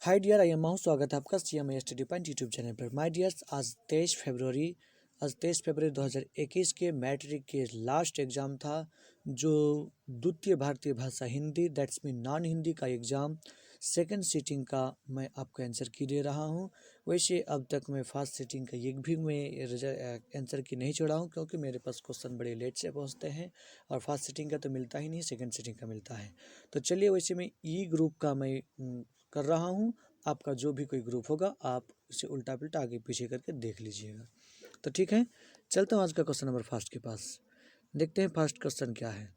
Hi dear, I am माहू। स्वागत है आपका CMA study point YouTube channel पर। माय डियर्स, आज 23 फरवरी 2021 के मैट्रिक के लास्ट एग्ज़ाम था, जो द्वितीय भारतीय भाषा Hindi that's mean non Hindi का एग्ज़ाम सेकंड सीटिंग का मैं आपको आंसर की दे रहा हूं। वैसे अब तक मैं फर्स्ट सीटिंग का एक भी मैं आंसर की नहीं छोड़ा हूं, क्योंकि मेरे पास क्वेश्चन बड़े लेट से पहुंचते हैं और फर्स्ट सीटिंग का तो मिलता ही नहीं, सेकंड सीटिंग का मिलता है। तो चलिए, वैसे मैं ई ग्रुप का मैं कर रहा हूँ। आपका जो भी कोई ग्रुप होगा आप उसे उल्टा पुल्टा आगे पीछे करके देख लीजिएगा। तो ठीक है, चलता हूँ आज का क्वेश्चन नंबर फर्स्ट के पास। देखते हैं फर्स्ट क्वेश्चन क्या है।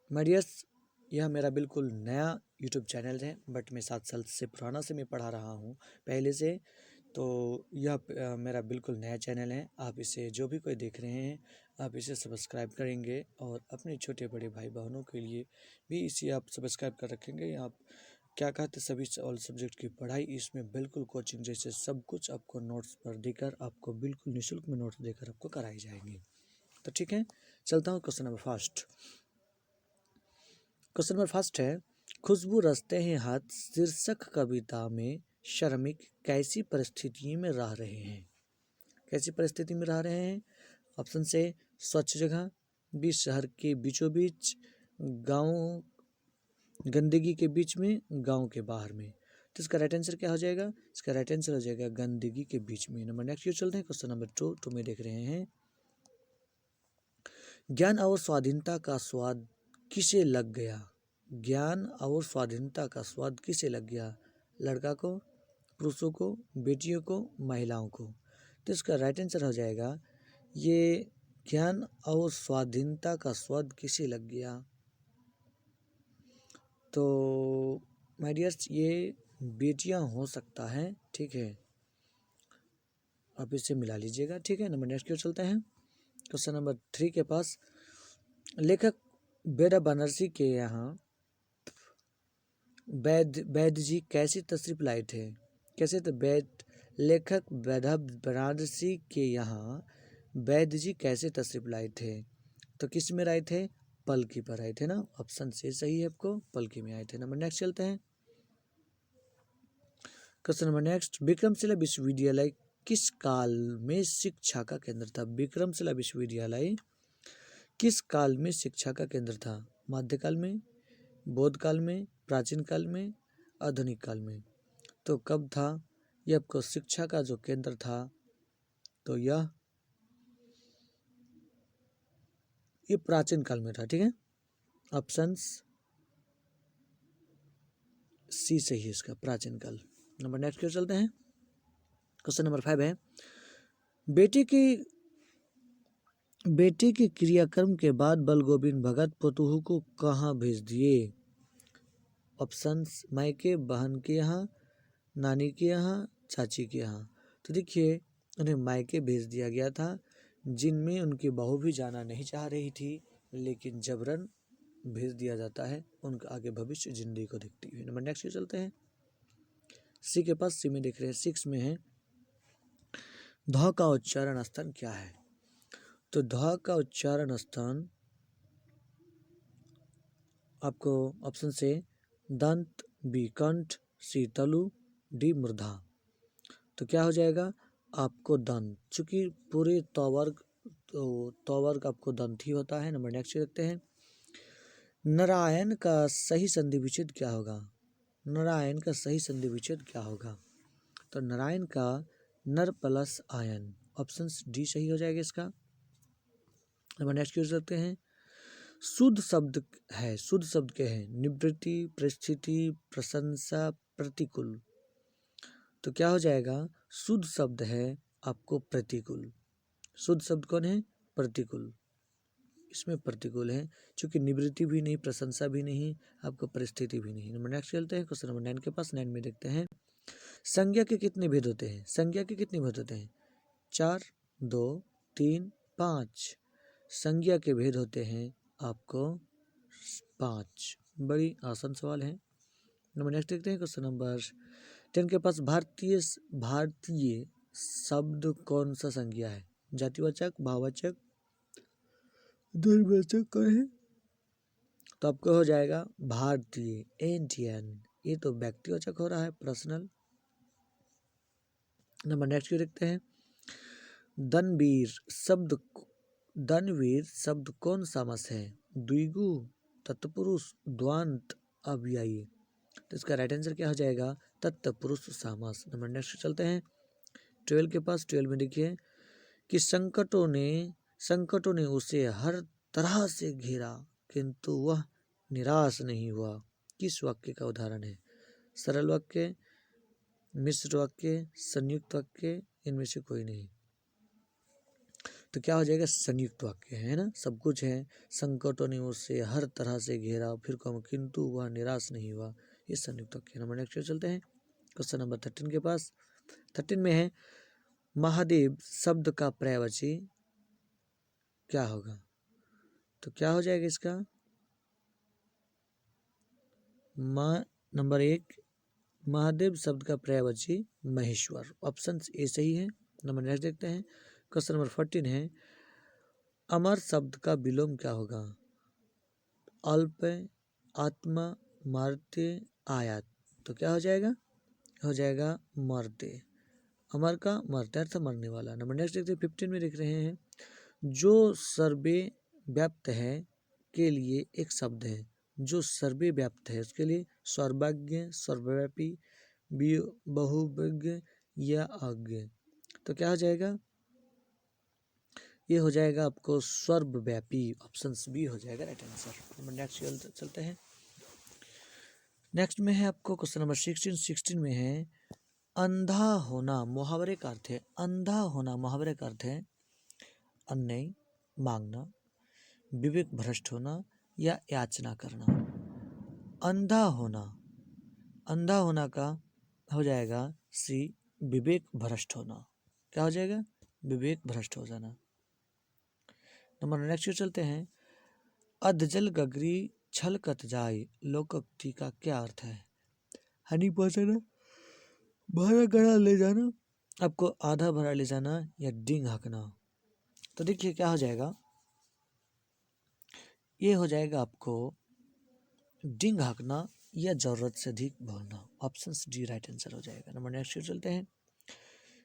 माय डियर्स, यह मेरा बिल्कुल नया यूट्यूब चैनल है, बट मैं 7 साल से पुराना से मैं पढ़ा रहा हूँ पहले से। तो यह मेरा बिल्कुल नया चैनल है। आप इसे जो भी कोई देख रहे हैं आप इसे सब्सक्राइब करेंगे और अपने छोटे बड़े भाई बहनों के लिए भी इसे आप सब्सक्राइब कर रखेंगे। आप क्या कहते, सभी ऑल सब्जेक्ट की पढ़ाई इसमें बिल्कुल कोचिंग जैसे सब कुछ आपको नोट्स पर देकर, आपको बिल्कुल निःशुल्क में नोट्स देकर आपको कराई जाएंगी। तो ठीक है, चलता हूँ question number first. Question number first है, खुशबू रचते हैं हाथ शीर्षक कविता में श्रमिक कैसी परिस्थिति में रह रहे हैं। कैसी परिस्थिति में रह रहे हैं? ऑप्शन से स्वच्छ जगह, बी शहर के बीचों बीच, गाँव गंदगी के बीच में, गांव के बाहर में। तो इसका राइट आंसर क्या हो जाएगा? इसका राइट आंसर हो जाएगा गंदगी के बीच में। नंबर नेक्स्ट क्यों चलते हैं, क्वेश्चन नंबर टू में देख रहे हैं। ज्ञान और स्वाधीनता का स्वाद किसे लग गया? ज्ञान और स्वाधीनता का स्वाद किसे लग गया? लड़का को, पुरुषों को, बेटियों को, महिलाओं को। तो इसका राइट आंसर हो जाएगा ये ज्ञान और स्वाधीनता का स्वाद किसे लग गया। तो माय डियर्स, ये बेटियां हो सकता है, ठीक है, आप इसे मिला लीजिएगा। ठीक है, नंबर नेक्स्ट की ओर चलते हैं क्वेश्चन नंबर 3 के पास। लेखक बेडा बनर्जी के यहाँ वैद्य जी कैसी तशरीफ लाए थे? कैसे? तो लेखक बेडा बनारसी के यहाँ वैद्य जी कैसे तशरीफ लाए थे? तो किस में आए थे? पलकी पर आए थे ना। ऑप्शन से सही है, आपको पलकी में आए थे। नंबर नेक्स्ट चलते हैं क्वेश्चन नंबर नेक्स्ट। विक्रमशिला विश्वविद्यालय किस काल में शिक्षा का केंद्र था? विक्रमशिला विश्वविद्यालय किस काल में शिक्षा का केंद्र था? मध्यकाल में, बौद्ध काल में, प्राचीन काल में, आधुनिक काल में। तो कब था यह आपको शिक्षा का जो केंद्र था? तो यह प्राचीन काल में था। ठीक है, ऑप्शन सी सही है इसका, प्राचीन काल। नंबर नेक्स्ट की ओर चलते हैं क्वेश्चन नंबर 5 है, बेटे के क्रियाक्रम के बाद बलगोविंद भगत पतोहू को कहाँ भेज दिए? ऑप्शंस मायके, बहन के यहाँ, नानी के यहाँ, चाची के यहाँ। तो देखिए, उन्हें मायके भेज दिया गया था, जिनमें उनकी बहू भी जाना नहीं चाह रही थी, लेकिन जबरन भेज दिया जाता है उनका आगे भविष्य जिंदगी को देखते हुए। नंबर नेक्स्ट चलते हैं सी के पास। सी में देख रहे हैं, 6 में है, ध का उच्चारण स्थान क्या है? तो ध का उच्चारण स्थान आपको ऑप्शन से दंत, बी कंठ, सी तलु, डी मूर्धा। तो क्या हो जाएगा? आपको दंत, चूंकि पूरे तवर्ग आपको दंत ही होता है। नंबर नेक्स्ट देखते हैं, नारायण का सही संधि विच्छेद क्या होगा? नारायण का सही संधि विच्छेद क्या होगा? तो नारायण का नर प्लस आयन। ऑप्शन डी सही हो जाएगा इसका। नंबर नेक्स्ट क्वेश्चन देखते हैं, शुद्ध शब्द है, शुद्ध शब्द क्या है? निवृत्ति, परिस्थिति, प्रशंसा, प्रतिकूल। तो क्या हो जाएगा? शुद्ध शब्द है आपको प्रतिकूल। शुद्ध शब्द कौन है? प्रतिकूल। इसमें प्रतिकूल है, क्योंकि निवृत्ति भी नहीं, प्रशंसा भी नहीं, आपको परिस्थिति भी नहीं। नंबर नेक्स्ट चलते हैं क्वेश्चन नंबर 9 के पास। 9 में देखते हैं, संज्ञा के कितने भेद होते हैं? संज्ञा के कितने भेद होते हैं? 4, 2, 3, 5। संज्ञा के भेद होते हैं आपको 5। बड़ी आसान सवाल है। नंबर नेक्स्ट देखते हैं क्वेश्चन नंबर 10 के पास। भारतीय शब्द कौन सा संज्ञा है? जातिवाचक, भाववाचक, द्वंद्ववाचक कौन है? तो आपको हो जाएगा भारतीय, इंडियन। ये तो व्यक्तिवाचक हो रहा है, पर्सनल। नंबर नेक्स्ट क्यों देखते हैं। दनवीर शब्द दनवीर शब्द कौन समास है। द्विगु, तत्पुरुष, द्वंद्व, अव्ययी। तो इसका राइट आंसर क्या हो जाएगा, तत्पुरुष समास। नंबर नेक्स्ट चलते हैं 12 के पास। 12 में देखिए कि संकटों ने उसे हर तरह से घेरा किंतु वह निराश नहीं हुआ। किस वाक्य का उदाहरण है। सरल वाक्य, मिश्र वाक्य, संयुक्त वाक्य, इनमें से कोई नहीं। तो क्या हो जाएगा, संयुक्त वाक्य है ना, सब कुछ है। संकटों ने उसे हर तरह से घेरा, फिर कहो किंतु वह निराश नहीं हुआ, ये संयुक्त वाक्य। नंबर नेक्स्ट चलते हैं क्वेश्चन नंबर 13 के पास। 13 में है महादेव शब्द का पर्यायवाची क्या होगा। तो क्या हो जाएगा इसका, नंबर 1 महादेव शब्द का पर्यायवाची महेश्वर, ऑप्शन ए सही है। नंबर नेक्स्ट देखते हैं क्वेश्चन नंबर 14 है अमर शब्द का विलोम क्या होगा। अल्प, आत्मा, मर्त्य, आयात। तो क्या हो जाएगा मर्त्य। अमर का मर्त्य अर्थ मरने वाला। नंबर नेक्स्ट देखते हैं 15 में देख रहे हैं जो सर्वे व्याप्त है के लिए एक शब्द है। जो सर्वे व्याप्त है उसके लिए सर्वज्ञ, सर्वव्यापी, बहुविज्ञ या अज्ञ। तो क्या हो जाएगा, ये हो जाएगा आपको सर्वव्यापी, ऑप्शन बी हो जाएगा राइट आंसर। नेक्स्ट चलते हैं। नेक्स्ट में है आपको क्वेश्चन नंबर 16 में है अंधा होना मुहावरे का अर्थ है। अंधा होना मुहावरे का अर्थ है अन्याय, मांगना, विवेक भ्रष्ट होना या याचना करना। अंधा होना का हो जाएगा सी विवेक भ्रष्ट होना। क्या हो जाएगा, विवेक भ्रष्ट हो जाना। नंबर नेक्स्ट चलते हैं अधजल गगरी छलकत जाए लोकोक्ति का क्या अर्थ है। हनी पहुंचाना, भरा गड़ा ले जाना, आपको आधा भरा ले जाना या डिंग हकना। तो देखिए क्या हो जाएगा, ये हो जाएगा आपको डिंग हकना या जरूरत से अधिक बोलना, ऑप्शन डी राइट आंसर हो जाएगा। नंबर नेक्स्ट चलते हैं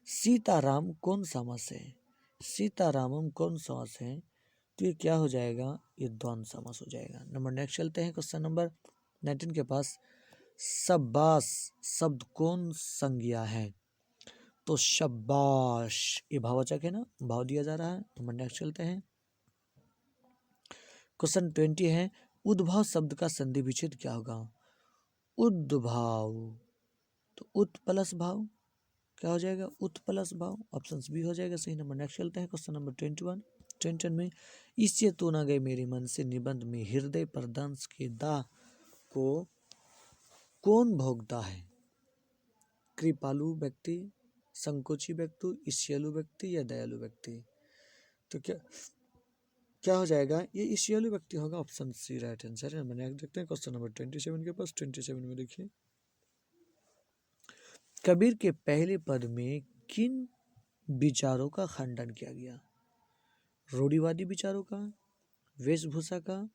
सीताराम कौन समास है। सीतारामम कौन समास है, तो ये क्या हो जाएगा, ये द्वंद्व समास हो जाएगा। नंबर नेक्स्ट चलते हैं क्वेश्चन नंबर 19 के पास। शब्बास शब्द कौन संज्ञा है। तो शब्बाश ये भाववाचक है ना, भाव दिया जा रहा है। नंबर नेक्स्ट चलते हैं क्वेश्चन 20 है उद्भव शब्द का संधि विच्छेद क्या होगा। उद्भाव, तो उत प्लस भाव, क्या हो जाएगा, उत प्लस भाव, ऑप्शन बी हो जाएगा सही। नंबर नेक्स्ट चलते हैं क्वेश्चन नंबर 21 में इससे तो ना गए मेरे मन से निबंध में हृदय पर दंश के दाह को कौन भोगता है। कृपालु व्यक्ति, संकोची व्यक्ति, ईर्ष्यालु व्यक्ति या दयालु व्यक्ति। तो क्या हो जाएगा, ये ईर्ष्यालु व्यक्ति होगा, ऑप्शन सी राइट आंसर है। मैंने देखते हैं क्वेश्चन नंबर 27 के पास। 27 में देखिए कबीर के पहले पद में किन विचारों का खंडन किया गया। रूढ़िवादी विचारों का, वेशभूषा का,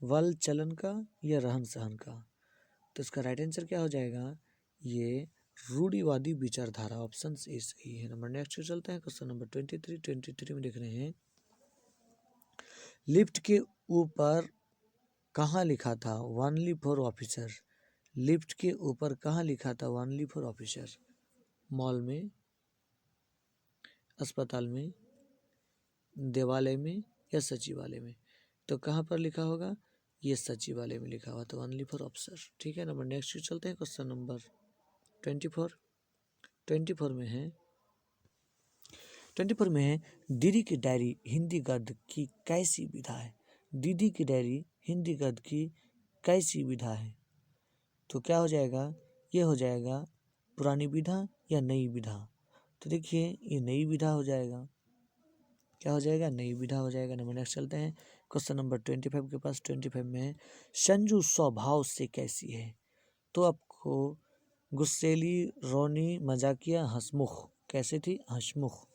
वल चलन का या रहन सहन का। तो इसका राइट आंसर क्या हो जाएगा, ये रूढ़िवादी विचारधारा, ऑप्शन ए सही है। नंबर नेक्स्ट चलते हैं क्वेश्चन नंबर 23 में देख रहे हैं लिफ्ट के ऊपर कहाँ लिखा था ओनली फॉर ऑफिसर। लिफ्ट के ऊपर कहाँ लिखा था ओनली फॉर ऑफिसर। मॉल में, अस्पताल में, देवालय में या सचिवालय में। तो कहाँ पर लिखा होगा, ये सचिवालय में लिखा हुआ था ओनली फॉर ऑफिसर। ठीक है। नंबर नेक्स्ट चलते हैं क्वेश्चन नंबर 24 में है 24 में है दीदी की डायरी हिंदी गद्य की कैसी विधा है। दीदी की डायरी हिंदी गद्य की कैसी विधा है। तो क्या हो जाएगा, ये हो जाएगा पुरानी विधा या नई विधा। तो देखिए ये नई विधा हो जाएगा। क्या हो जाएगा, नई विधा हो जाएगा। नंबर नेक्स्ट चलते हैं क्वेश्चन नंबर 25 के पास। 25 में है संजू स्वभाव से कैसी है। तो आपको गुस्सेली, रोनी, मजाकिया, हंसमुख। कैसे थी, हंसमुख।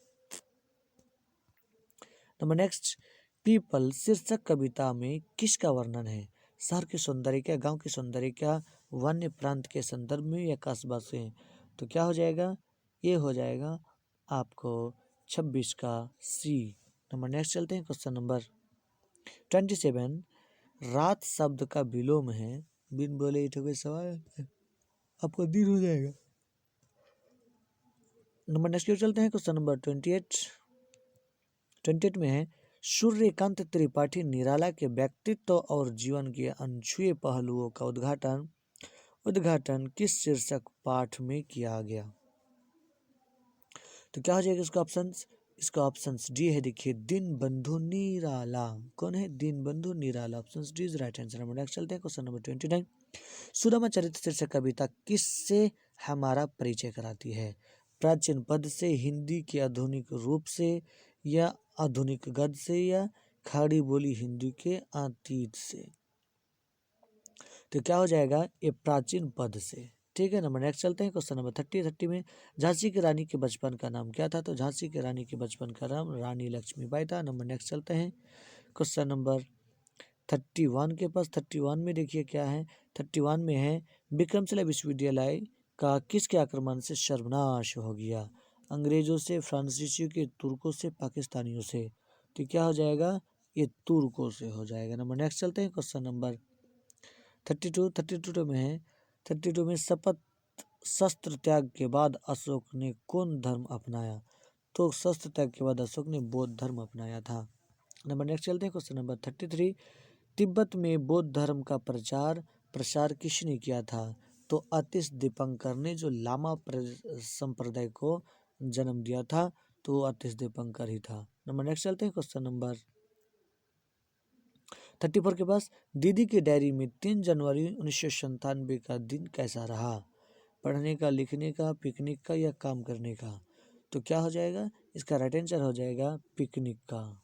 नंबर नेक्स्ट पीपल शीर्षक कविता में किसका वर्णन है। शहर के सौंदर्य का, गांव के सौंदर्य का, वन्य प्रांत के संदर्भ में या कस्बा से। तो क्या हो जाएगा, ये हो जाएगा आपको 26 का सी नंबर। नेक्स्ट चलते हैं क्वेश्चन नंबर 27। रात शब्द का विलोम है, बिन बोले उठोगे सवाल आपको दिन हो जाएगा। नंबर नेक्स्ट की ओर चलते हैं क्वेश्चन नंबर 28 में है, सूर्यकांत त्रिपाठी निराला के व्यक्तित्व और जीवन के अनछुए पहलुओं का उद्घाटन किस शीर्षक पाठ में किया गया। तो क्या हो जाएगा इसका ऑप्शंस, इसका ऑप्शंस डी है, देखिए दिन बंधु निराला। कौन है, Din Bandhu Nirala, options D is right answer. Number next चलते हैं क्वेश्चन नंबर 29। सुदामा चरित्र शीर्षक कविता किससे हमारा परिचय कराती है, प्राचीन पद से, हिंदी के आधुनिक रूप से, या आधुनिक गद्य से, या खड़ी बोली हिंदी के अतीत से। तो क्या हो जाएगा, ये प्राचीन पद से। ठीक है, नंबर नेक्स्ट चलते हैं क्वेश्चन नंबर 30 में, झांसी की रानी के बचपन का नाम क्या था। तो झांसी की रानी के बचपन का नाम रानी लक्ष्मीबाई था। नंबर नेक्स्ट चलते हैं क्वेश्चन नंबर 31 के पास। 31 में देखिए क्या है, 31 में है, विक्रमशिला विश्वविद्यालय का किसके आक्रमण से सर्वनाश हो गया, अंग्रेजों से, फ्रांसीसियों के, तुर्कों से, पाकिस्तानियों से। तो क्या हो जाएगा, ये तुर्कों से हो जाएगा। नंबर नेक्स्ट चलते हैं क्वेश्चन नंबर 32 में है, 32 में शपथ शस्त्र त्याग के बाद अशोक ने कौन धर्म अपनाया। तो शस्त्र त्याग के बाद अशोक ने बौद्ध धर्म अपनाया था। नंबर नेक्स्ट चलते हैं क्वेश्चन नंबर 33, तिब्बत में बौद्ध धर्म का प्रसार किसने किया था। तो अतिश दीपंकर ने, जो लामा संप्रदाय को जन्म दिया था, तो अतिश दीपंकर ही था। नंबर नेक्स्ट चलते हैं क्वेश्चन नंबर 34 के पास, दीदी की डायरी में 3 जनवरी 1997 का दिन कैसा रहा, पढ़ने का, लिखने का, पिकनिक का, या काम करने का। तो क्या हो जाएगा, इसका राइट आंसर हो जाएगा पिकनिक का।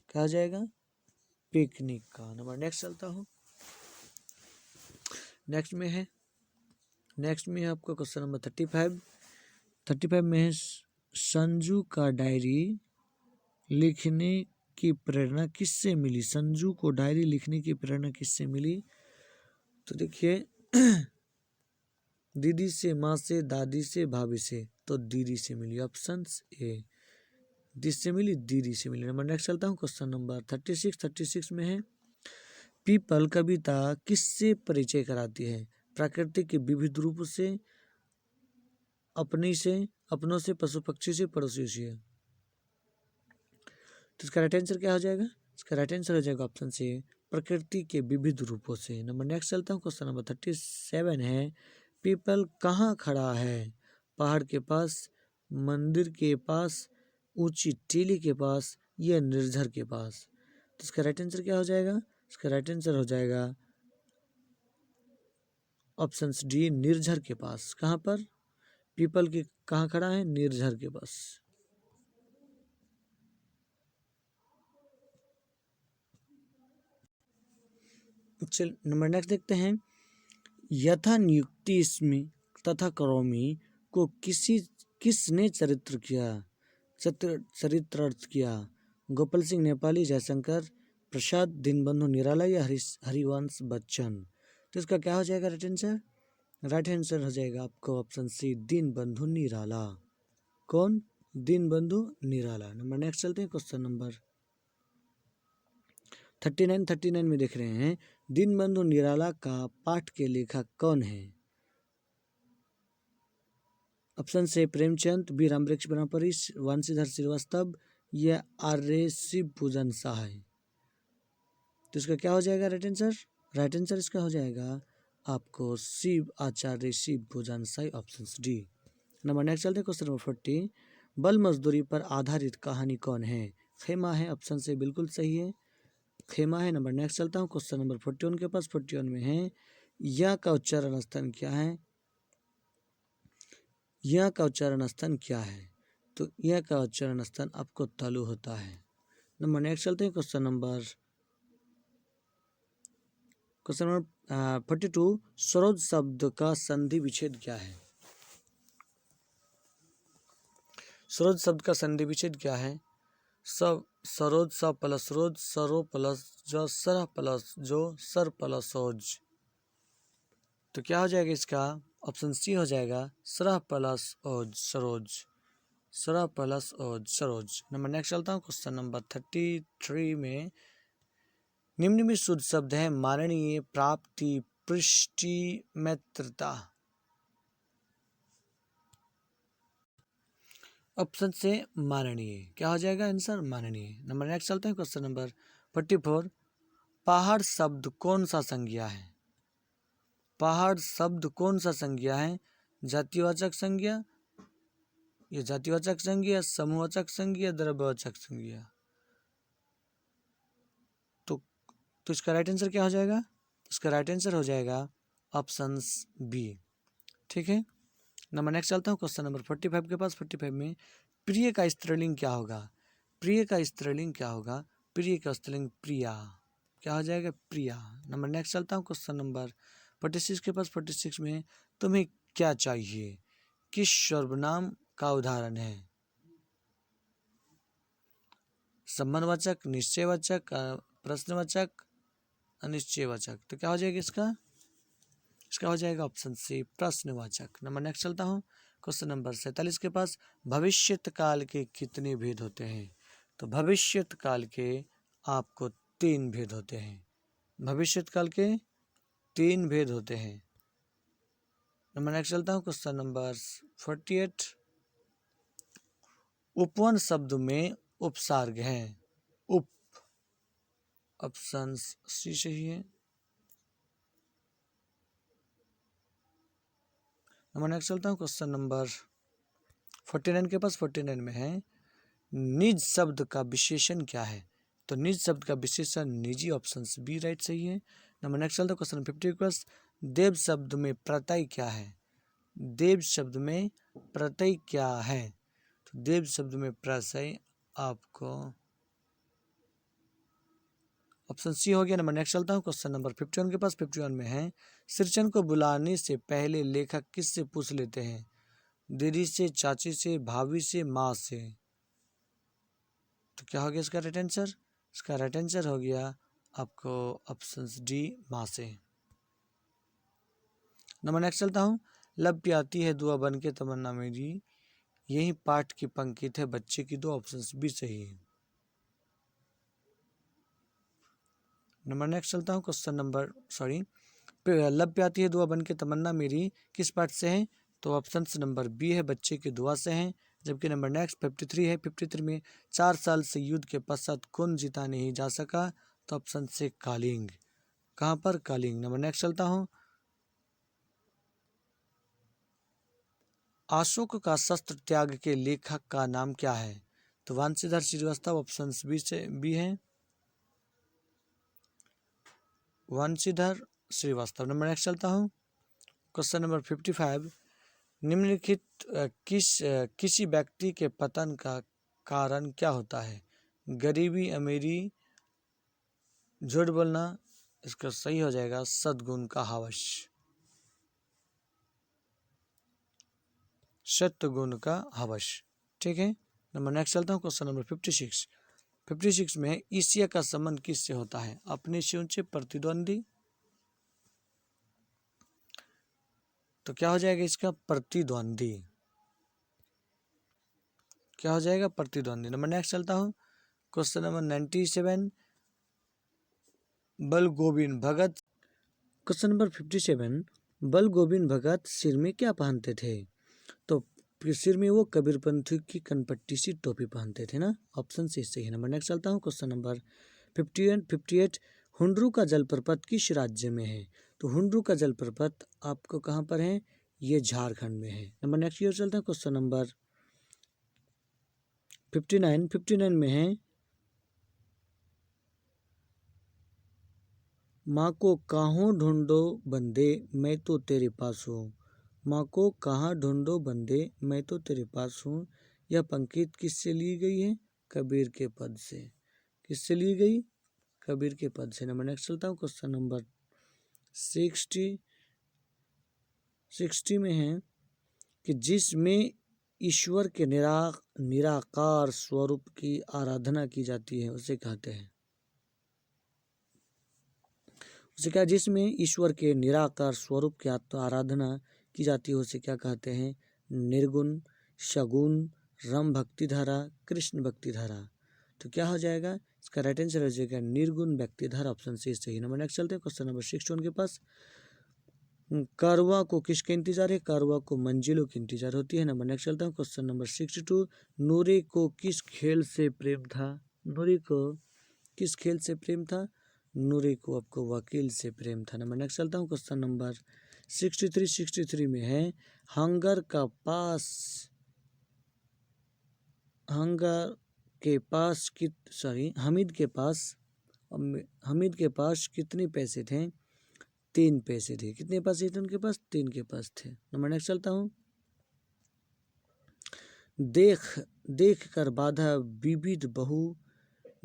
क्या हो जाएगा, पिकनिक का। नंबर नेक्स्ट चलता हूँ, नेक्स्ट में है आपका क्वेश्चन नंबर 35 में है, संजू का डायरी लिखने की प्रेरणा किससे मिली। संजू को डायरी लिखने की प्रेरणा किससे मिली। तो देखिए दीदी से, माँ से, दादी से, भाभी से। तो दीदी से मिली, ऑप्शन ए, जिससे मिली, दीदी से मिली। नंबर नेक्स्ट चलता हूँ क्वेश्चन नंबर 36 में है, पीपल कविता किससे परिचय कराती है, प्रकृति के विविध रूप से, अपनों से, पशु पक्षी से, पड़ोसियों से। तो इसका राइट आंसर क्या हो जाएगा, इसका राइट आंसर हो जाएगा ऑप्शन से, प्रकृति के विविध रूपों से। नंबर नेक्स्ट चलता हूँ क्वेश्चन नंबर 37 है, पीपल कहाँ खड़ा है, पहाड़ के पास, मंदिर के पास, ऊंची टीली के पास, या निर्झर के पास। तो इसका राइट आंसर क्या हो जाएगा, इसका राइट आंसर हो जाएगा ऑप्शन डी, निर्झर के पास। कहाँ पर, पीपल के कहाँ खड़ा है, निर्झर के पास। चल नंबर नेक्स्ट देखते हैं, यथा नियुक्ति इसमें तथा करोमी को किसने चरित्रार्थ किया, गोपाल सिंह नेपाली, जयशंकर प्रसाद, दीनबंधु निराला, या हरिवंश बच्चन। तो इसका क्या हो जाएगा राइट आंसर, राइट आंसर हो जाएगा आपको ऑप्शन सी, दीनबंधु निराला। कौन, दीनबंधु निराला। नंबर नेक्स्ट चलते हैं क्वेश्चन नंबर 39 में देख रहे हैं, दीनबंधु निराला का पाठ के लेखक कौन है। ऑप्शन से प्रेमचंद, बी रामवृक्ष ब्रह्मपुरी, वंशीधर श्रीवास्तव, या आर्य शिव पूजन सहाय। तो इसका क्या हो जाएगा राइट आंसर, राइट आंसर इसका हो जाएगा आपको शिव आचार्य शिव पूजन सहाय, ऑप्शन डी। नंबर नेक्स्ट चलते हैं क्वेश्चन नंबर 40, बल मजदूरी पर आधारित कहानी कौन है, खेमा है, ऑप्शन से बिल्कुल सही है, खेमा है। नंबर नेक्स्ट चलता हूँ क्वेश्चन नंबर 41 के पास। 41 में है, या का उच्चारण स्थान क्या है, या का उच्चारण स्थान क्या है। तो या का उच्चारण स्थान आपको तालु होता है। नंबर नेक्स्ट चलते हैं क्वेश्चन नंबर 42, सरोज शब्द का संधि विच्छेद क्या है। सरोज शब्द का संधि विच्छेद क्या है, सब सरोज, स प्लस रोज, सरो प्लस जो, सर प्लस जो, सर प्लस सोज। तो क्या हो जाएगा इसका? ऑप्शन सी हो जाएगा सरह प्लस ओज सरोज, सरह प्लस ओज सरोज। नंबर नेक्स्ट चलता हूँ, क्वेश्चन नंबर 33 में निम्न में शुद्ध शब्द है माननीय, प्राप्ति, पृष्टि, मित्रता। ऑप्शन से माननीय, क्या हो जाएगा आंसर? माननीय। नंबर नेक्स्ट चलते हैं, क्वेश्चन नंबर 44 पहाड़ शब्द कौन सा संज्ञा है? पहाड़ शब्द कौन सा संज्ञा है? जातिवाचक संज्ञा, ये जातिवाचक संज्ञा, समूहवाचक संज्ञा, द्रव्यवाचक संज्ञा। तो इसका राइट आंसर क्या हो जाएगा? इसका राइट आंसर हो जाएगा ऑप्शन बी। ठीक है, नंबर नेक्स्ट चलता हूँ, क्वेश्चन नंबर 45 के पास। 45 में प्रिय का स्त्रीलिंग क्या होगा? प्रिय का स्त्रीलिंग क्या होगा? प्रिय का स्त्रीलिंग प्रिया, क्या हो जाएगा? प्रिया। नंबर नेक्स्ट चलता हूँ, क्वेश्चन नंबर 46 के पास। 46 में तुम्हें क्या चाहिए किस सर्वनाम का उदाहरण है? संबंधवाचक, निश्चयवाचक, प्रश्नवाचक, अनिश्चयवाचक। तो क्या हो जाएगा इसका? इसका हो जाएगा ऑप्शन सी प्रश्नवाचक। नंबर नेक्स्ट चलता हूँ, क्वेश्चन नंबर 47 के पास। भविष्यत काल के कितने भेद होते हैं? तो भविष्यत काल के आपको 3 भेद होते हैं। भविष्यत काल के 3 भेद होते हैं। नंबर नेक्स्ट चलता हूँ, क्वेश्चन नंबर 48 उपवन शब्द में उपसर्ग है। उप, ऑप्शन सी सही है। नंबर नेक्स्ट चलता हूँ, क्वेश्चन नंबर 49 के पास। 49 में है निज शब्द का विशेषण क्या है? तो निज शब्द का विशेषण निजी, ऑप्शन बी राइट सही है। नंबर नेक्स्ट चलता है, क्वेश्चन 50 के पास। देव शब्द में प्रत्यय क्या है? देव शब्द में प्रत्यय क्या है? तो देव शब्द में प्रत्यय आपको ऑप्शन सी हो गया। नंबर नेक्स्ट चलता हूँ, क्वेश्चन नंबर 51 के पास। 51 में है सृजन को बुलाने से पहले लेखक किससे पूछ लेते हैं? दीदी से, चाची से, भाभी से, माँ से। तो क्या हो गया इसका राइट आंसर? इसका राइट आंसर हो गया आपको ऑप्शन डी माँ से। नंबर नेक्स्ट चलता हूँ, लब प्याती है दुआ बन के तमन्ना मेरी, यही पाठ की पंक्ति है बच्चे की दो, ऑप्शन बी सही है। नंबर नेक्स्ट चलता हूँ, क्वेश्चन नंबर लब प्याती है दुआ बन के तमन्ना मेरी किस पाठ से है? तो ऑप्शन नंबर बी है बच्चे की दुआ से है। जबकि नंबर नेक्स्ट 53 है। 53 में 4 साल से युद्ध के पश्चात कौन जीता नहीं जा सका? तो ऑप्शन से कालिंग। कहाँ पर? कालिंग। नंबर नेक्स्ट चलता हूँ, अशोक का शस्त्र त्याग के लेखक का नाम क्या है? तो वांशीधर श्रीवास्तव, ऑप्शन बी से बी है वांशीधर श्रीवास्तव। नंबर नेक्स्ट चलता हूँ, क्वेश्चन नंबर 55 निम्नलिखित किसी व्यक्ति के पतन का कारण क्या होता है? गरीबी, अमीरी, झूठ बोलना। इसका सही हो जाएगा सद्गुण का हवस, सत्य गुण का हवस। ठीक है, नंबर नेक्स्ट चलता हूँ, क्वेश्चन नंबर 56। 56 में ईर्ष्या का संबंध किससे होता है? अपने से ऊंचे, प्रतिद्वंदी। तो क्या हो जाएगा इसका? प्रतिद्वंदी। क्या हो जाएगा? प्रतिद्वंदी। नंबर नेक्स्ट चलता हूँ, क्वेश्चन नंबर 97 बल गोविंद भगत। क्वेश्चन नंबर 57 बल गोविंद भगत सिर में क्या पहनते थे? तो सिर में वो कबीरपंथी की कनपट्टी सी टोपी पहनते थे ना, ऑप्शन सी सही है। नंबर नेक्स्ट चलता हूँ, क्वेश्चन नंबर 58 हुंड्रू का जलप्रपात किस राज्य में है? तो हुंड्रू का जलप्रपात आपको कहाँ पर है? ये झारखंड में है। नंबर नेक्स्ट ईयर चलता है, क्वेश्चन नंबर 59 में है माँ को कहाँ ढूंढो बंदे मैं तो तेरे पास हूँ। माँ को कहाँ ढूंढो बंदे मैं तो तेरे पास हूँ। यह पंक्ति किससे ली गई है? कबीर के पद से। किससे ली गई? कबीर के पद से। नंबर नेक्स्ट चलता हूँ, क्वेश्चन नंबर 60 में है कि जिसमें ईश्वर के निराकार स्वरूप की आराधना की जाती है उसे कहते हैं। उसे क्या, जिसमें ईश्वर के निराकार स्वरूप की आराधना की जाती है उसे क्या कहते हैं, निर्गुण, सगुण, रम भक्ति धारा, कृष्ण भक्ति धारा। तो क्या हो जाएगा, इसका राइट आंसर हो जाएगा निर्गुण भक्ति धारा, ऑप्शन सी सही। नंबर नेक्स्ट चलते हैं क्वेश्चन नंबर 61 के पास। कारवा को किसके इंतजार है, कारवा को मंजिलों की इंतजार होती है। नंबर नेक्स्ट चलता हूँ क्वेश्चन नंबर 62। नूरे को किस खेल से प्रेम था, नूरे को किस खेल से प्रेम था, नूरे को आपको वकील से प्रेम था। नंबर नेक्स्ट चलता हूँ क्वेश्चन नंबर 63 में है, हंगर के पास हमीद के पास कितने पैसे थे, 3 पैसे थे। कितने पैसे थे उनके पास, 3 के पास थे। नंबर नेक्स्ट चलता हूँ, देख कर बाधा विविध बहु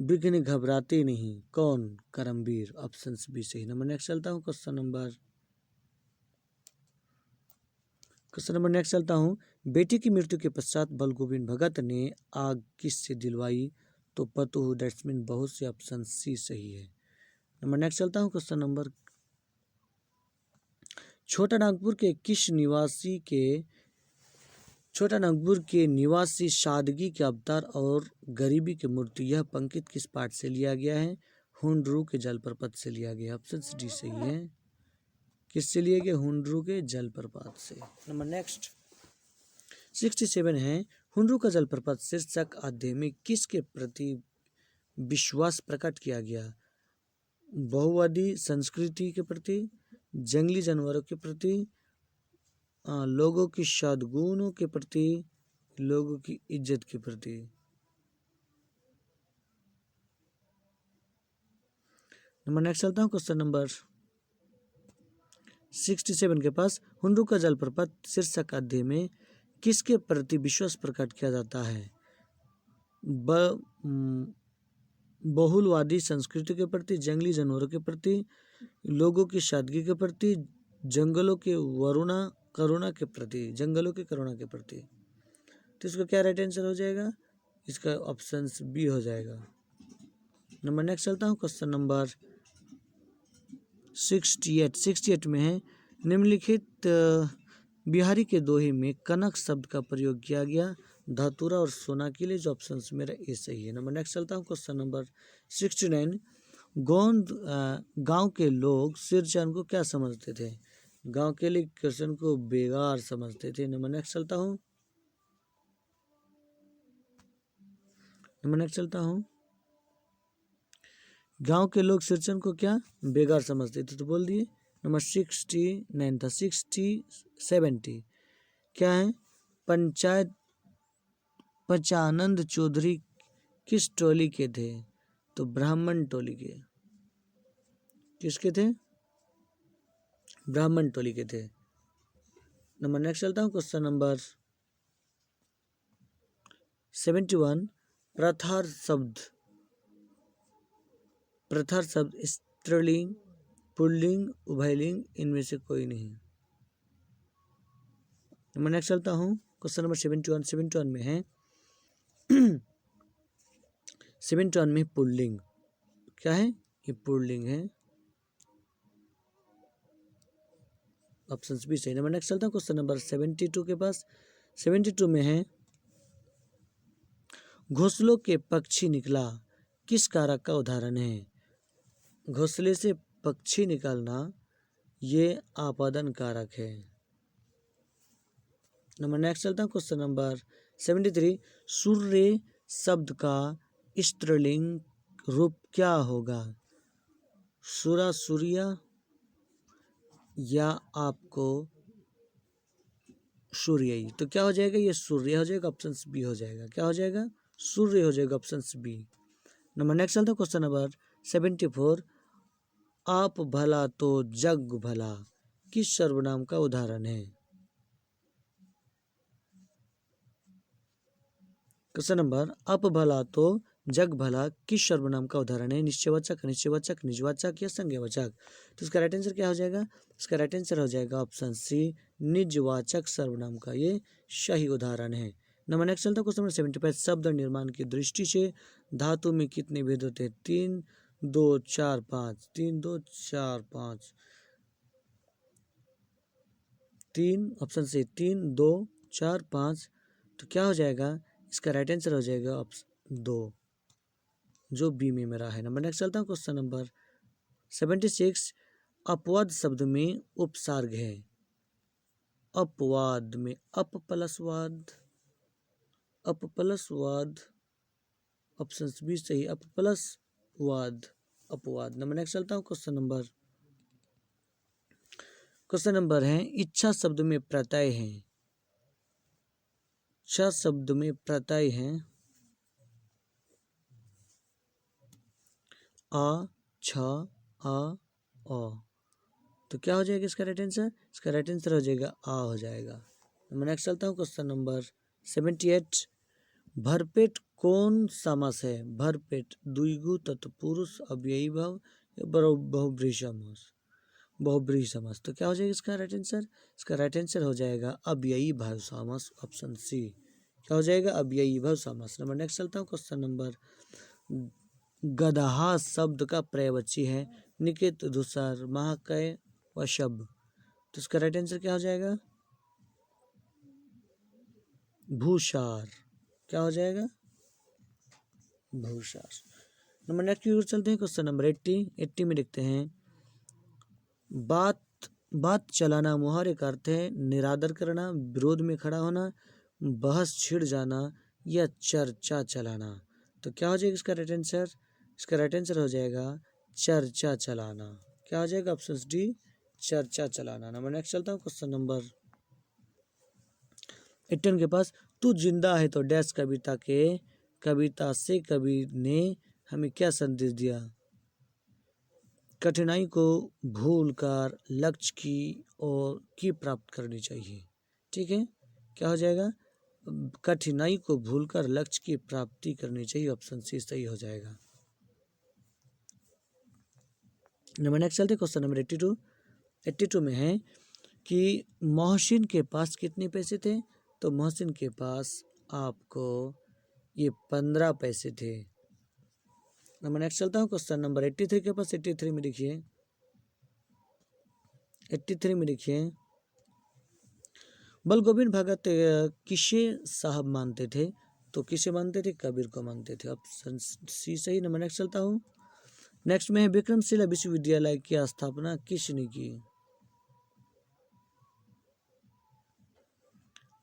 विघ्न घबराते नहीं, कौन, करमवीर, ऑप्शन बी सही। नंबर नेक्स्ट चलता हूँ क्वेश्चन नंबर नेक्स्ट चलता हूँ, बेटी की मृत्यु के पश्चात बलगोविंद भगत ने आग किससे दिलवाई, तो पतोह, दैट्स मीन बहुत से, ऑप्शन सी सही है। नंबर नेक्स्ट चलता हूँ क्वेश्चन नंबर, छोटा नागपुर के निवासी सादगी के अवतार और गरीबी की मूर्ति, यह पंक्ति किस पाठ से लिया गया है, हुंडरू के जलप्रपात से लिया गया, ऑप्शन डी सही है। किससे लिए गए, हुंडरू के जलप्रपात से। नंबर नेक्स्ट 67 है, हुंडरू का जलप्रपात शीर्षक अध्याय में किसके प्रति विश्वास प्रकट किया गया, बहुवादी संस्कृति के प्रति, जंगली जानवरों के प्रति, लोगों की सद्गुणों के प्रति, लोगों की इज्जत के प्रति। नंबर नेक्स्ट चलता हूँ क्वेश्चन नंबर 67 के पास, हुंडरू का जलप्रपात शीर्षक अध्याय में किसके प्रति विश्वास प्रकट किया जाता है, बहुलवादी संस्कृति के प्रति, जंगली जानवरों के प्रति, लोगों की सादगी के प्रति, जंगलों के करुणा के प्रति। तो इसका क्या राइट आंसर हो जाएगा, इसका ऑप्शन बी हो जाएगा। नंबर नेक्स्ट चलता हूँ क्वेश्चन नंबर 68 में है, निम्नलिखित बिहारी के दोहे में कनक शब्द का प्रयोग किया गया, धतूरा और सोना के लिए, जो ऑप्शन मेरा ए सही है। नंबर नेक्स्ट चलता हूँ क्वेश्चन नंबर 69, गांव के लोग सिरचन को क्या समझते थे, गांव के लिए कृष्ण को बेगार समझते थे। नंबर नेक्स्ट चलता हूँ, गांव के लोग सिरचन को क्या बेगार समझते थे, तो बोल दिए। नंबर 69 था, 70 क्या है, पंचानंद चौधरी किस टोली के थे, तो ब्राह्मण टोली के। किसके थे, ब्राह्मण टोली के थे। नंबर नेक्स्ट चलता हूँ क्वेश्चन नंबर 71, प्रथार शब्द स्त्रीलिंग, पुल्लिंग, उभयलिंग, इनमें से कोई नहीं। नंबर नेक्स्ट चलता हूँ क्वेश्चन नंबर 71 में है 71 में पुल्लिंग क्या है, ये पुल्लिंग है, ऑप्शन भी सही। नंबर नेक्स्ट चलता हूँ क्वेश्चन नंबर 72 के पास। 72 में है, घोंसलों के पक्षी निकला किस कारक का उदाहरण है, घोंसले से पक्षी निकालना ये आपादन कारक है। नंबर नेक्स्ट चलता हूँ क्वेश्चन नंबर 73, सूर्य शब्द का स्त्रीलिंग रूप क्या होगा, सूरा, सूर्या, या आपको सूर्य। तो क्या हो जाएगा, ये सूर्य हो जाएगा, ऑप्शन बी हो जाएगा। क्या हो जाएगा, सूर्य हो जाएगा, ऑप्शन बी। नंबर नेक्स्ट चलता है क्वेश्चन नंबर 74, आप भला तो जग भला किस सर्वनाम का उदाहरण है। क्वेश्चन नंबर, आप भला तो जग भला किस सर्वनाम का उदाहरण है, निश्चयवाचक, अनिश्चयवाचक, निजवाचक या संज्ञावाचक। तो इसका राइट आंसर क्या हो जाएगा, इसका राइट आंसर हो जाएगा ऑप्शन सी, निजवाचक सर्वनाम का ये सही उदाहरण है। नंबर नेक्स्ट चलता है क्वेश्चन नंबर 75, शब्द निर्माण की दृष्टि से धातु में कितने भेद होते हैं, 3, 2 4 5, 3 2 4 5, 3 ऑप्शन सी 3 2 4 5। तो क्या हो जाएगा, इसका राइट आंसर हो जाएगा ऑप्शन 2, जो बी में मेरा है। नंबर नेक्स्ट चलता हूँ, क्वेश्चन नंबर 76। अपवाद शब्द में उपसर्ग है। अपवाद में अप प्लस वाद, अप प्लस वाद, ऑप्शन बी सही, अप प्लस वाद, अपवाद। नंबर नेक्स्ट चलता हूँ, क्वेश्चन नंबर है, इच्छा शब्द में प्रत्यय है। इच्छा शब्द में प्रत्यय है आ, छ, आ, ओ। तो क्या हो जाएगा इसका राइट आंसर, इसका राइट आंसर हो जाएगा आ हो जाएगा। मैं नेक्स्ट चलता हूँ, क्वेश्चन नंबर 78। भरपेट कौन समास है। भरपेट द्विगु तत्पुरुष अव्ययी भाव या बहुब्रीहि समास, बहुब्रीहि समास। तो क्या हो जाएगा इसका राइट आंसर, इसका राइट आंसर हो जाएगा अव्ययी भाव समास, ऑप्शन सी। क्या हो जाएगा, अव्ययी भाव समास। नंबर नेक्स्ट चलता हूँ, क्वेश्चन नंबर, गदहा शब्द का पर्यायवाची है। निकित, धूसर, महाकय व शब्द। तो इसका राइट आंसर क्या हो जाएगा, भूषार। क्या हो जाएगा, भूषार। नंबर नेक्स्ट की ओर चलते हैं, क्वेश्चन नंबर 80 में देखते हैं, बात बात चलाना मुहावरे का अर्थ है निरादर करना, विरोध में खड़ा होना, बहस छिड़ जाना या चर्चा चलाना। तो क्या हो जाएगा इसका राइट आंसर, इसका राइट आंसर हो जाएगा चर्चा चलाना। क्या हो जाएगा, ऑप्शन डी, चर्चा चलाना। नंबर नेक्स्ट चलता हूँ, क्वेश्चन नंबर 81 के पास, तू जिंदा है तो डैश कविता से कबीर ने हमें क्या संदेश दिया। कठिनाई को भूलकर लक्ष्य की प्राप्त करनी चाहिए। ठीक है, क्या हो जाएगा, कठिनाई को भूलकर लक्ष्य की प्राप्ति करनी चाहिए, ऑप्शन सी सही हो जाएगा। नंबर नेक्स्ट चलते, क्वेश्चन नंबर 82 में है कि मोहसिन के पास कितने पैसे थे। तो मोहसिन के पास आपको ये 15 पैसे थे। नंबर नेक्स्ट चलता हूँ, क्वेश्चन नंबर 83 के पास। 83 में देखिए, 83 में देखिए, बल गोविंद भगत किसे साहब मानते थे। तो किसे मानते थे, कबीर को मानते थे, ऑप्शन सी सही। नंबर नेक्स्ट चलता हूँ, नेक्स्ट में है विक्रमशिला विश्वविद्यालय की स्थापना किसने की।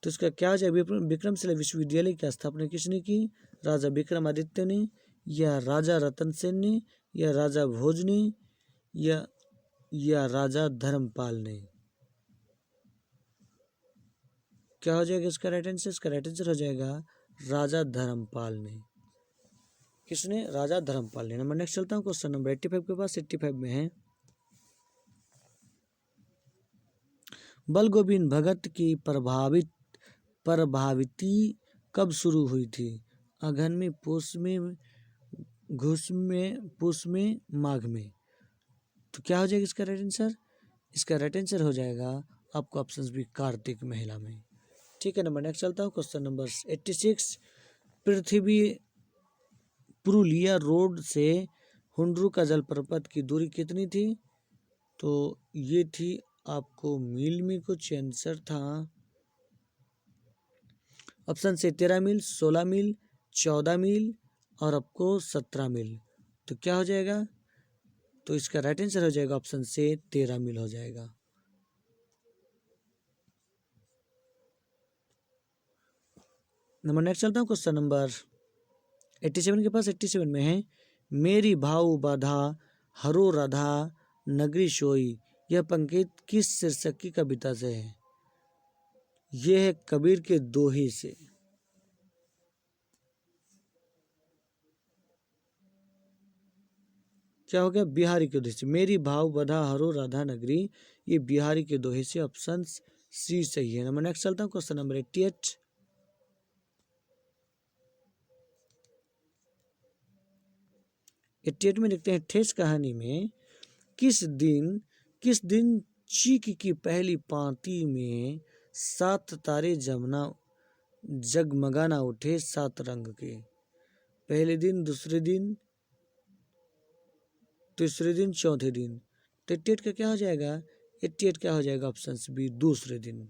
तो इसका क्या हो जाएगा, विक्रमशिला विश्वविद्यालय की स्थापना किसने की, राजा विक्रमादित्य ने, या राजा रतन सेन ने, या राजा भोज ने, या राजा धर्मपाल ने। क्या हो जाएगा इसका राइट आंसर, इसका राइट आंसर हो जाएगा राजा धर्मपाल ने। किसने, राजा धर्मपाल ने। नंबर नेक्स्ट चलता हूँ, क्वेश्चन नंबर 85 के पास। 85 में है, बल गोविंद भगत की प्रभाविती कब शुरू हुई थी। अगहन में, पूस में, घुस में, पूस में, माघ में। तो क्या हो जाएगा इसका राइट आंसर, इसका राइट आंसर हो जाएगा आपको ऑप्शन बी, कार्तिक महिला में। ठीक है, नंबर नेक्स्ट चलता हूँ, क्वेश्चन नंबर 86। पुरुलिया रोड से हुंड्रू का जलप्रपात की दूरी कितनी थी। तो ये थी आपको मील में कुछ आंसर था, ऑप्शन से 13 मील, 16 मील, 14 मील और आपको 17 मील। तो क्या हो जाएगा, तो इसका राइट आंसर हो जाएगा ऑप्शन से 13 मील हो जाएगा। नंबर नेक्स्ट चलता हूँ, क्वेश्चन नंबर 87 के पास। 87 में है, मेरी भाव बाधा हरो राधा नगरी सोई। यह पंक्ति किस शीर्षक की कविता से है। यह है कबीर के दोहे से। क्या हो गया, बिहारी के दोहे से। मेरी भाव बधा हरो राधा नगरी, ये बिहारी के दोहे से, ऑप्शन सी सही है। नंबर नेक्स्ट चलता हूँ, क्वेश्चन नंबर 88। 88 में देखते हैं, ठेस कहानी में किस दिन चीक की पहली पांति में 7 तारे जगमगाना उठे 7 रंग के। पहले दिन, दूसरे दिन, तीसरे दिन, चौथे दिन। तो 88 का क्या हो जाएगा? 88 क्या हो जाएगा? ऑप्शन बी, दूसरे दिन।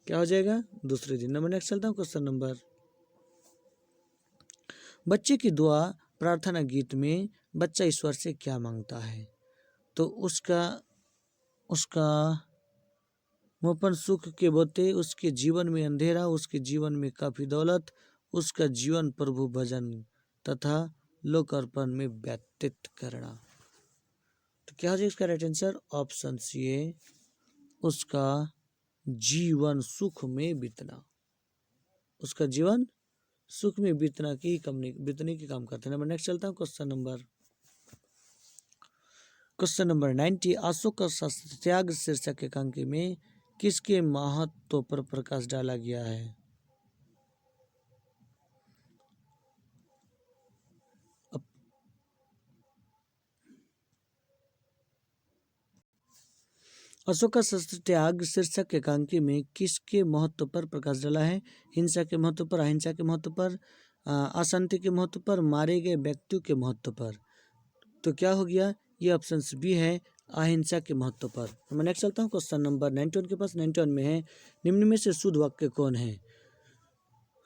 क्या हो जाएगा? दूसरे दिन। नंबर नेक्स्ट चलता हूँ, क्वेश्चन नंबर। बच्चे की दुआ प्रार्थना गीत में बच्चा ईश्वर से क्या मांगता है? तो उसका मोपन सुख के बोते, उसके जीवन में अंधेरा, उसके जीवन में काफी दौलत, उसका जीवन प्रभु भजन तथा लोक अर्पण में व्यतीत करना। तो क्या हो जाएगा इसका राइट आंसर? ऑप्शन सी, उसका जीवन सुख में बीतना। उसका जीवन सुख में बीतने की काम करते हैं। नंबर नेक्स्ट चलता हूँ, क्वेश्चन नंबर 90। अशोक का शस्त्र त्याग शीर्षक एकांकी में किसके महत्व पर प्रकाश डाला गया है? अशोक का शस्त्र त्याग शीर्षक एकांकी में किसके महत्व पर प्रकाश डाला है? हिंसा के महत्व पर, अहिंसा के महत्व पर, अशांति के महत्व पर, मारे गए व्यक्तियों के महत्व पर। तो क्या हो गया? ये ऑप्शन बी है, अहिंसा के महत्व पर। मैं नेक्स्ट चलता हूँ, क्वेश्चन नंबर 91 के पास। 91 में है, निम्न में से शुद्ध वाक्य कौन है?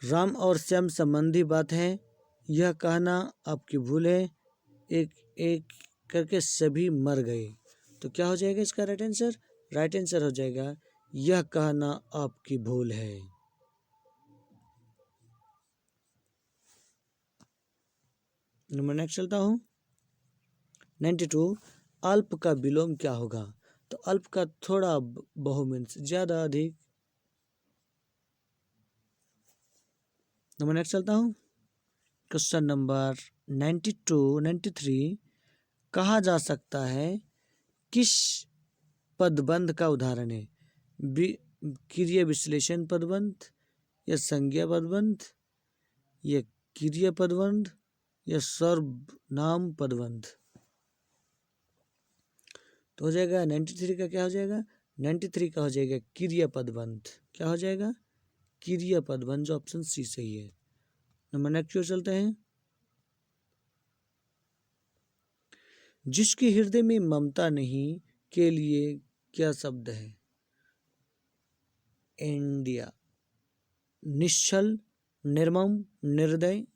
राम और श्याम संबंधी बात है, यह कहना आपकी भूल है, एक एक करके सभी मर गए। तो क्या हो जाएगा इसका राइट आंसर? राइट आंसर हो जाएगा, यह कहना आपकी भूल है। नंबर नेक्स्ट चलता हूँ, 92। अल्प का विलोम क्या होगा? तो अल्प का थोड़ा बहु मीन्स ज्यादा, अधिक। नंबर नेक्स्ट चलता हूँ, क्वेश्चन नंबर 93। कहा जा सकता है किस पदबंध का उदाहरण है? क्रिया विश्लेषण पदबंध, या संज्ञा पदबंध, या क्रिया पदबंध, या सर्वनाम पदबंध। तो हो जाएगा 93 का क्या हो जाएगा? 93 का हो जाएगा क्रिया पदबंध। क्या हो जाएगा? क्रिया पदबंध, जो ऑप्शन सी सही है। नंबर नेक्स्ट चलते हैं, जिसके हृदय में ममता नहीं के लिए क्या शब्द है? इंडिया, निश्चल, निर्मम, निर्दय,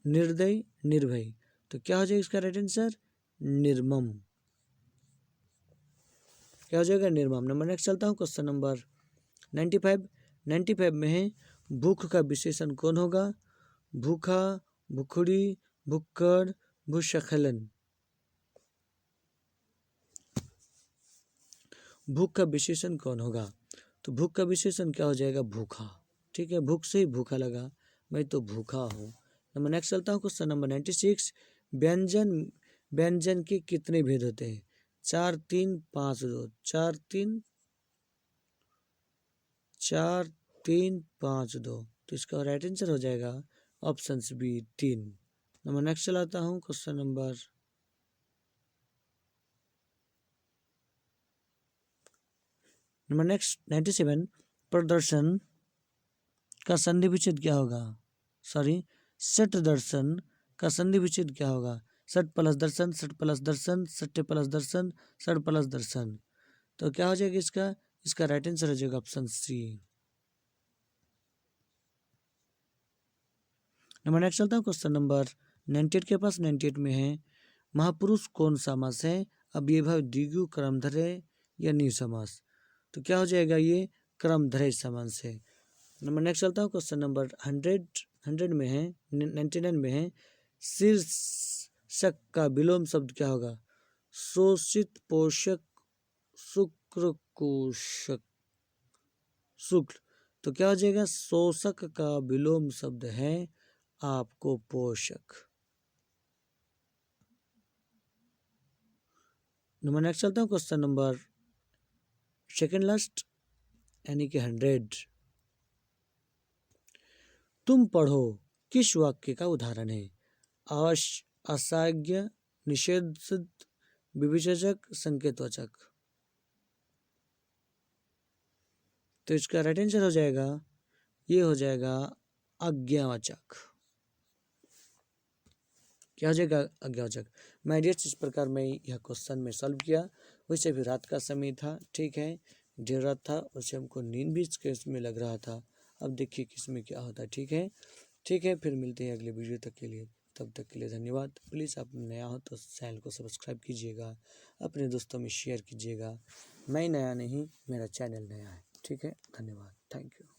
निर्भय। तो क्या हो जाएगा इसका राइट आंसर? निर्मम। क्या हो जाएगा? निर्मम। नंबर नेक्स्ट चलता हूँ, क्वेश्चन नंबर 95। 95 में है, भूख का विशेषण कौन होगा? भूखा, भुखड़ी, भुक्कड़, भूस्खलन। भूख का विशेषण कौन होगा? तो भूख का विशेषण क्या हो जाएगा? भूखा। ठीक है, भूख से ही भूखा लगा, मैं तो भूखा हूँ। नंबर नेक्स्ट चलता हूँ, क्वेश्चन नंबर 96। व्यंजन के कितने भेद होते हैं? 4, 3, 5, 2। 4, 3, 5, 2। तो इसका राइट आंसर हो जाएगा ऑप्शन बी, 3। नंबर नेक्स्ट चलाता हूँ, क्वेश्चन नंबर 97। प्रदर्शन का संधि विच्छेद क्या होगा? सट दर्शन का संधि विच्छेद क्या होगा? सट प्लस दर्शन, सट प्लस दर्शन, सट्टे प्लस दर्शन, सट प्लस दर्शन। तो क्या हो जाएगा इसका राइट आंसर हो जाएगा ऑप्शन सी। नंबर नेक्स्ट चलता हूँ, क्वेश्चन नंबर 98 के पास। 98 में है, महापुरुष कौन समास है? अव्ययभाव द्विगु, क्रमधर्य, या नी समास। तो क्या हो जाएगा? ये क्रमधर्य समास है। नंबर नेक्स्ट चलता हूँ, क्वेश्चन नंबर 100 में है, 99 में है, शीर्षक का विलोम शब्द क्या होगा? शोषित, पोषक, शुक्र, कोशक, शुक्ल। तो क्या हो जाएगा? शोषक का विलोम शब्द है आपको पोषक। नंबर नेक्स्ट चलता हूँ, क्वेश्चन नंबर सेकेंड लास्ट, यानी कि 100। तुम पढ़ो किस वाक्य का उदाहरण है? असाज्ञ, निषेध, विभिषेचक, संकेतवाचक। तो इसका राइट आंसर हो जाएगा, ये हो जाएगा आज्ञावाचक। क्या हो जाएगा अज्ञावचक। माय डियर्स, इस प्रकार मैं यह क्वेश्चन में सॉल्व किया। वैसे भी रात का समय था, ठीक है, देर रात था, वैसे हमको नींद भी इसके इसमें लग रहा था। अब देखिए किसमें क्या होता है। ठीक है, ठीक है, फिर मिलते हैं अगले वीडियो तक के लिए। तब तक के लिए धन्यवाद। प्लीज़ आप नया हो तो चैनल को सब्सक्राइब कीजिएगा, अपने दोस्तों में शेयर कीजिएगा। मैं नया नहीं, मेरा चैनल नया है। ठीक है, धन्यवाद, थैंक यू।